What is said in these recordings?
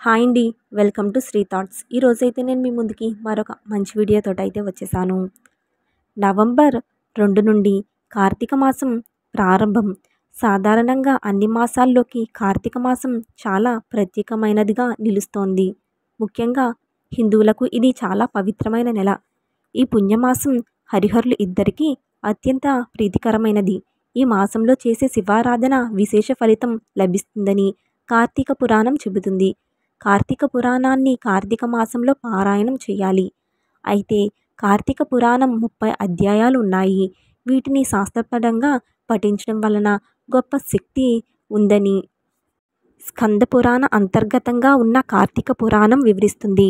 Hi అండి. Welcome to Shri thoughts. ఈరోజైతే నేను మీ ముందుకి మరొక మంచి వీడియోతోటైతే వచ్చేసాను. నవంబర్ 2 నుండి కార్తీక మాసం ప్రారంభం. సాధారణంగా అన్ని మాసాల్లోకి కార్తీక మాసం చాలా ప్రత్యేకమైనదిగా నిలుస్తోంది. ముఖ్యంగా హిందువులకు ఇది చాలా పవిత్రమైన నెల. ఈ పుణ్యమాసం హరిహరులు ఇద్దరికీ అత్యంత ప్రీతికరమైనది. ఈ మాసంలో చేసే శివారాధన విశేష ఫలితం లభిస్తుందని కార్తీక పురాణం చెబుతుంది. కార్తీక పురాణాన్ని కార్తీక మాసంలో పారాయణం చేయాలి. అయితే కార్తీక పురాణం 30 అధ్యాయాలు ఉన్నాయి. వీటిని శాస్త్రపరంగా పఠించడం వలన గొప్ప శక్తి ఉందని స్కంద పురాణ అంతర్గతంగా ఉన్న కార్తీక పురాణం వివరిస్తుంది.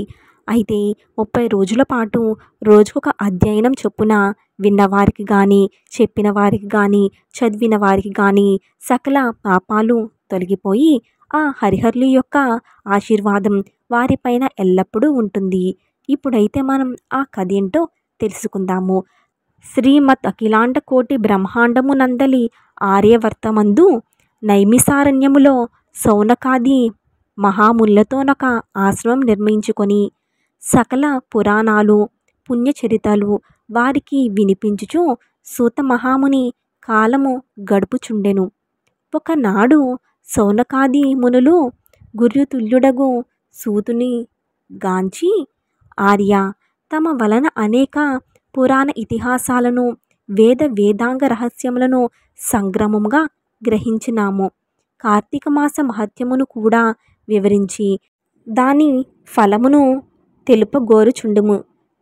అయితే 30 రోజుల పాటు రోజుకొక అధ్యయనం చొప్పున విన్నవారికి కానీ, చెప్పిన వారికి కానీ, చదివిన వారికి కానీ సకల పాపాలు తొలగిపోయి ఆ హరిహరుల యొక్క ఆశీర్వాదం వారిపైన ఎల్లప్పుడూ ఉంటుంది. ఇప్పుడైతే మనం ఆ కథ ఏంటో తెలుసుకుందాము. శ్రీమద్ అఖిలాండ కోటి బ్రహ్మాండము నందలి ఆర్యవర్తమందు నైమిసారణ్యములో సౌనకాది మహామునులతోనొక ఆశ్రమం నిర్మించుకొని సకల పురాణాలు పుణ్యచరితలు వారికి వినిపించుచు సూత మహాముని కాలము గడుపుచుండెను. ఒకనాడు సౌనకాది మునులు గురుతుల్యుడగు సూతుని గాంచి, ఆర్య, తమ వలన అనేక పురాణ ఇతిహాసాలను వేదాంగ రహస్యములను సంగ్రమముగా గ్రహించినాము. కార్తీక మాస మహత్యమును కూడా వివరించి దాని ఫలమును తెలుపగోరుచుండుము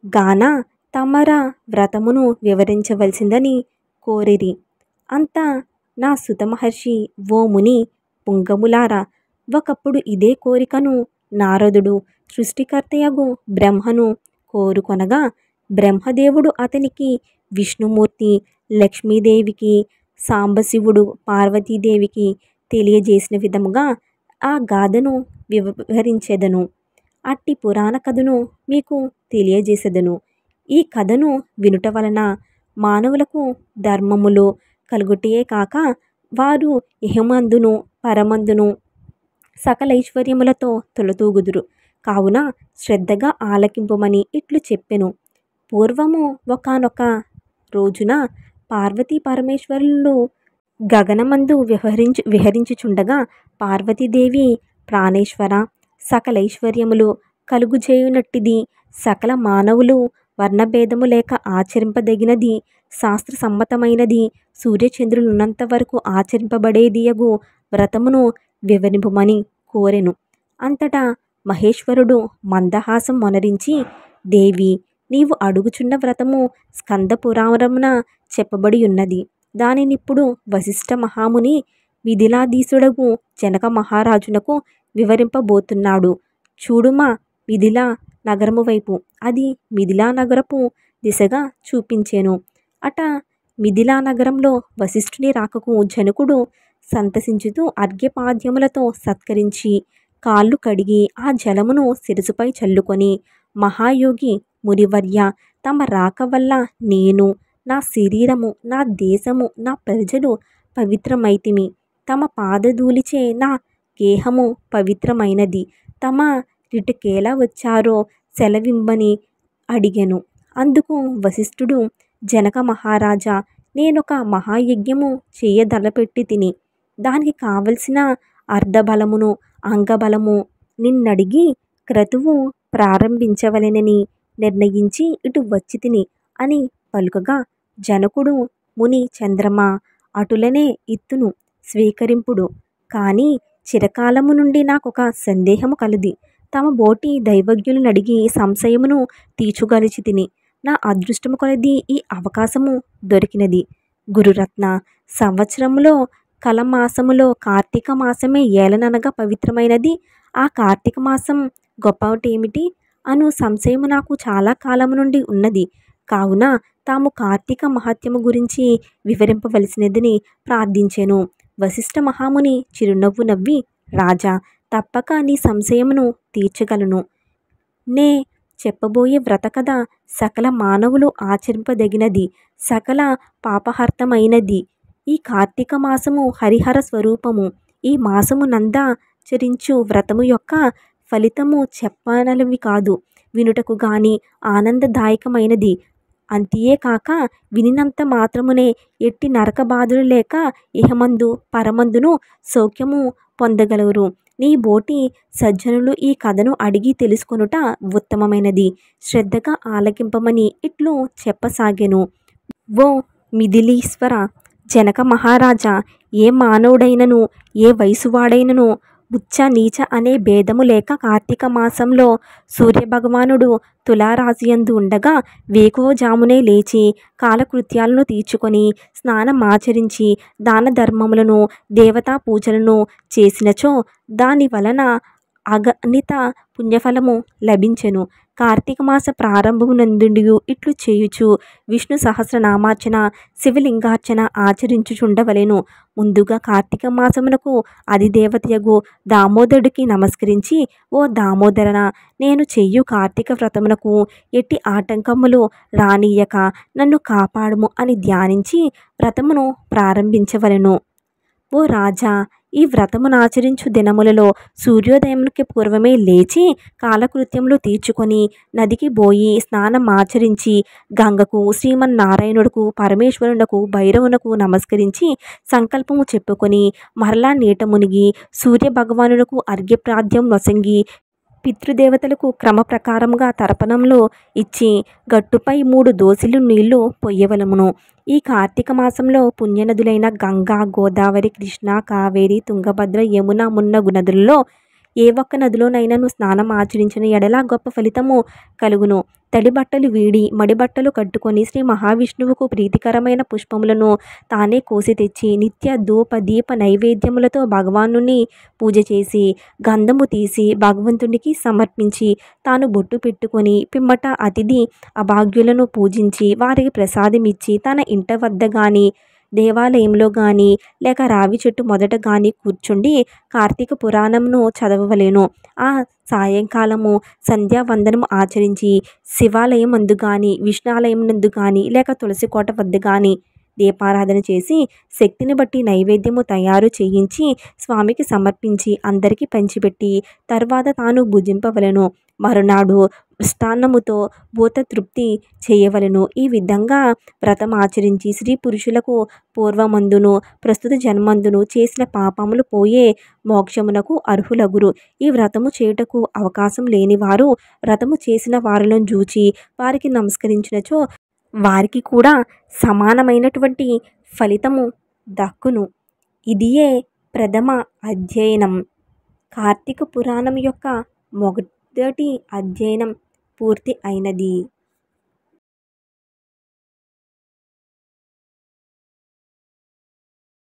గాన తమర వ్రతమును వివరించవలసిందని కోరిరి. అంత నా సుత మహర్షి, ఓ ముని పుంగములారా, ఒకప్పుడు ఇదే కోరికను నారదుడు సృష్టికర్తయగు బ్రహ్మను కోరుకొనగా బ్రహ్మదేవుడు అతనికి విష్ణుమూర్తి, లక్ష్మీదేవికి, సాంబశివుడు పార్వతీదేవికి తెలియజేసిన విధముగా ఆ గాథను వివరించెదను. అట్టి పురాణ కథను మీకు తెలియజేసెదను. ఈ కథను వినుట వలన మానవులకు ధర్మములు కలుగుటే కాక వారు ఇహమందును పరమందును సకల ఐశ్వర్యములతో తొలతూగుదురు. కావున శ్రద్ధగా ఆలకింపుమని ఇట్లు చెప్పెను. పూర్వము ఒకానొక రోజున పార్వతీ పరమేశ్వరులు గగనమందు విహరించుచుండగా పార్వతీదేవి, ప్రాణేశ్వర, సకలైశ్వర్యములు కలుగుచేయునట్టిది సకల మానవులు వర్ణభేదము లేక ఆచరింపదగినది, శాస్త్ర సమ్మతమైనది, సూర్యచంద్రులున్నంత వరకు ఆచరింపబడేదియగు వ్రతమును వివరింపుమని కోరెను. అంతటా మహేశ్వరుడు మందహాసం మొనరించి, దేవి, నీవు అడుగుచున్న వ్రతము స్కంద పురాణమున చెప్పబడి ఉన్నది. దానినిప్పుడు వశిష్ఠ మహాముని మిథిలాధీశుడగు జనక మహారాజునకు వివరింపబోతున్నాడు. చూడుమా మిథిలా నగరము వైపు. అది మిథిలా నగరపు దిశగా చూపించెను. అట మిథిలా నగరంలో వశిష్ఠుని రాకకు జనకుడు సంతసించుతూ అర్ఘ్యపాద్యములతో సత్కరించి కాళ్ళు కడిగి ఆ జలమును శిరసుపై చల్లుకొని, మహాయోగి మునివర్య, తమ రాక వల్ల నేను, నా శరీరము, నా దేశము, నా ప్రజలు పవిత్రమైతిమి. తమ పాదధూళిచే నా గేహము పవిత్రమైనది. తమ రిటుకేలా వచ్చారో సెలవిమ్మని అడిగెను. అందుకు వశిష్ఠుడు, జనక మహారాజా, నేనొక మహాయజ్ఞము చేయదలపెట్టి తిని దానికి కావలసిన అర్ధబలమును అంగబలము నిన్నడిగి క్రతువు ప్రారంభించవలెనని నిర్ణయించి ఇటు వచ్చి తిని అని పలుకగా, జనకుడు, ముని చంద్రమా, అటులనే ఇత్తును స్వీకరింపుడు. కానీ చిరకాలము నుండి నాకొక సందేహము కలది. తమ బోటి దైవజ్ఞులనడిగి సంశయమును తీర్చుగలిచి తిని. నా అదృష్టము కొలది ఈ అవకాశము దొరికినది. గురురత్న, సంవత్సరములో కలమాసములో కార్తీక మాసమే ఏలననగా పవిత్రమైనది. ఆ కార్తీక మాసం గొప్పటేమిటి అను సంశయము నాకు చాలా కాలము నుండి ఉన్నది. కావున తాము కార్తీక మహత్యము గురించి వివరింపవలసినదని ప్రార్థించెను. వశిష్ఠ మహాముని చిరునవ్వు నవ్వి, రాజా, తప్పక నీ సంశయమును తీర్చగలను. నే చెప్పబోయే వ్రత కథ సకల మానవులు ఆచరింపదగినది, సకల పాపహర్తమైనది. ఈ కార్తీక మాసము హరిహర స్వరూపము. ఈ మాసము నందాచరించు వ్రతము యొక్క ఫలితము చెప్పనలవి కాదు, వినుటకు గాని ఆనందదాయకమైనది. అంతియే కాక వినినంత మాత్రమునే ఎట్టి నరక బాధలు లేక ఇహమందు పరమందును సౌఖ్యము పొందగలరు. నీ బోటి సజ్జనులు ఈ కథను అడిగి తెలుసుకొనుట ఉత్తమమైనది. శ్రద్ధగా ఆలకింపమని ఇట్లు చెప్పసాగెను. ఓ మిథిలీశ్వర, జనక మహారాజా, ఏ మానవుడైనను ఏ వయసువాడైనను ఉచ్చ నీచ అనే భేదము లేక కార్తీక మాసంలో సూర్యభగవానుడు తులారాశియందు ఉండగా వేకువజామునే లేచి కాలకృత్యాలను తీర్చుకొని స్నానమాచరించి దాన ధర్మములను దేవతా పూజలను చేసినచో దాని వలన అగణిత పుణ్యఫలము లభించెను. కార్తీక మాస ప్రారంభమునందుండి ఇట్లు చేయుచు విష్ణు సహస్రనామార్చన శివలింగార్చన ఆచరించుచుండవలెను. ముందుగా కార్తీక మాసమునకు అధిదేవతయగు దామోదరుడికి నమస్కరించి, ఓ దామోదరన, నేను చెయ్యు కార్తీక వ్రతమునకు ఎట్టి ఆటంకములు రానియక నన్ను కాపాడుము అని ధ్యానించి వ్రతమును ప్రారంభించవలెను. ఓ రాజా, ఈ వ్రతమునాచరించు దినములలో సూర్యోదయమునికి పూర్వమే లేచి కాలకృత్యములు తీర్చుకొని నదికి పోయి స్నానమాచరించి గంగకు, శ్రీమన్నారాయణుడుకు, పరమేశ్వరునకు, భైరవునకు నమస్కరించి సంకల్పము చెప్పుకొని మరలా నీట మునిగి సూర్యభగవానునకు అర్ఘ్యప్రాద్యం నొసంగి పితృదేవతలకు క్రమ ప్రకారముగా తర్పణంలో ఇచ్చి గట్టుపై 3 దోసిలు నీళ్లు పొయ్యవలమును. ఈ కార్తీక మాసంలో పుణ్యనదులైన గంగా, గోదావరి, కృష్ణ, కావేరి, తుంగభద్ర, యమున మున్నగు నదులలో ఏ ఒక్క నదిలోనైనాను స్నానం ఆచరించిన ఎడల గొప్ప ఫలితము కలుగును. తడి బట్టలు వీడి మడి బట్టలు కట్టుకొని శ్రీ మహావిష్ణువుకు ప్రీతికరమైన పుష్పములను తానే కోసి తెచ్చి నిత్య ధూప దీప నైవేద్యములతో భగవానుని పూజ చేసి గంధము తీసి భగవంతునికి సమర్పించి తాను బొట్టు పెట్టుకొని పిమ్మట అతిథి అభాగ్యులను పూజించి వారికి ప్రసాదమిచ్చి తన ఇంట వద్ద కానీ దేవాలయంలో కానీ లేక రావి చెట్టు మొదట కానీ కూర్చుండి కార్తీక పురాణంను చదవవలెను. ఆ సాయంకాలము సంధ్యావందనము ఆచరించి శివాలయం అందు కానీ విష్ణాలయం నందు కానీ లేక తులసి కోట వద్ద కానీ దీపారాధన చేసి శక్తిని బట్టి నైవేద్యము తయారు చేయించి స్వామికి సమర్పించి అందరికీ పంచిపెట్టి తర్వాత తాను భుజింపవలెను. మరునాడు మృష్టాన్నముతో భూత తృప్తి చేయవలెను. ఈ విధంగా వ్రతం ఆచరించి స్త్రీ పురుషులకు పూర్వమందును ప్రస్తుత జన్మందును చేసిన పాపములు పోయే మోక్షమునకు అర్హులగురు. ఈ వ్రతము చేయుటకు అవకాశం లేని వారు వ్రతము చేసిన వారిని చూచి వారికి నమస్కరించినచో వారికి కూడా సమానమైనటువంటి ఫలితము దక్కును. ఇదియే ప్రథమ అధ్యయనం. కార్తీక పురాణం యొక్క మొదటి అధ్యయనం పూర్తి అయినది.